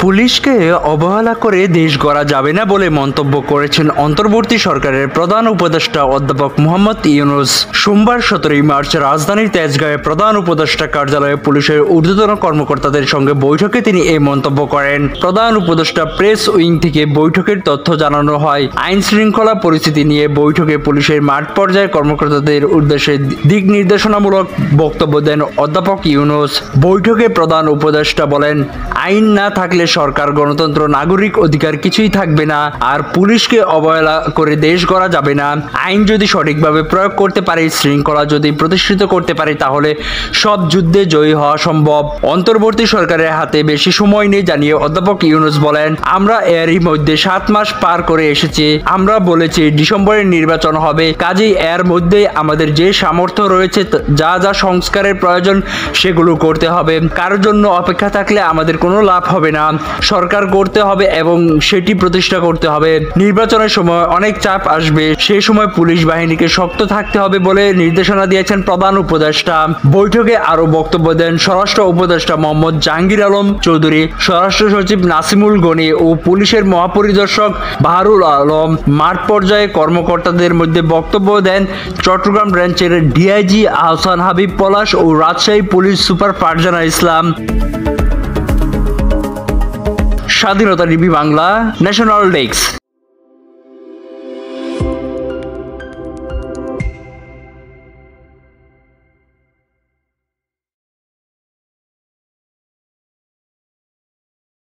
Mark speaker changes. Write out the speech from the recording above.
Speaker 1: পুলিশকে অবহেলা করে দেশ গড়া যাবে না বলে মন্তব্য করেছেন অন্তর্বর্তী সরকারের প্রধান উপদেষ্টা অধ্যাপক মোহাম্মদ ইউনূস। সোমবার 17 মার্চ রাজধানীর তেজগাঁয়ে প্রধান উপদেষ্টা কার্যালয়ে পুলিশের ঊর্ধ্বতন কর্মকর্তাদের সঙ্গে বৈঠকে তিনি এই মন্তব্য করেন। প্রধান উপদেষ্টা প্রেস উইং থেকে বৈঠকের তথ্য জানানো হয়। আইন শৃঙ্খলা পরিস্থিতি নিয়ে বৈঠকে পুলিশের মাঠ পর্যায়ে কর্মকর্তাদের উদ্দেশ্যে দিক নির্দেশনামূলক বক্তব্য দেন অধ্যাপক ইউনূস। বৈঠকে প্রধান উপদেষ্টা বলেন, আইন না থাকলে সরকার, গণতন্ত্র, নাগরিক অধিকার কিছুই থাকবে না। আর পুলিশকে অবহেলা করে দেশ গড়া যাবে না। আইন যদি সঠিকভাবে প্রয়োগ করতে পারে, শৃঙ্খলা যদি প্রতিষ্ঠিত করতে পারে, তাহলে সব যুদ্ধে জয়ী হওয়া সম্ভব। অন্তর্বর্তী সরকারের হাতে বেশি সময় নেই জানিয়ে অধ্যাপক ইউনূস বলেন, আমরা এরই মধ্যে 7 মাস পার করে এসেছি। আমরা বলেছি ডিসেম্বরের নির্বাচন হবে, কাজেই এর মধ্যে আমাদের যে সামর্থ্য রয়েছে, যা যা সংস্কারের প্রয়োজন সেগুলো করতে হবে। কারোর জন্য অপেক্ষা থাকলে আমাদের কোনো লাভ হবে না। সরকার করতে হবে এবং সেটি প্রতিষ্ঠা করতে হবে। নির্বাচনের সময় অনেক চাপ আসবে, সেই সময় পুলিশ বাহিনীকে শক্ত থাকতে হবে বলে নির্দেশনা দিয়েছেন প্রধান উপদেষ্টা। বৈঠকে আরো বক্তব্য দেন স্বরাষ্ট্র উপদেষ্টা মোহাম্মদ জাহাঙ্গীর আলম চৌধুরী, স্বরাষ্ট্র সচিব নাসিমুল গনি ও পুলিশের মহাপরিদর্শক বাহারুল আলম। মাঠ পর্যায়ে কর্মকর্তাদের মধ্যে বক্তব্য দেন চট্টগ্রাম ব্রাঞ্চের ডিআইজি আহসান হাবিব পলাশ ও রাজশাহী পুলিশ সুপার ফারজানা ইসলাম। স্বাধীনতা টিভি বাংলা, ন্যাশনাল ডেস্ক।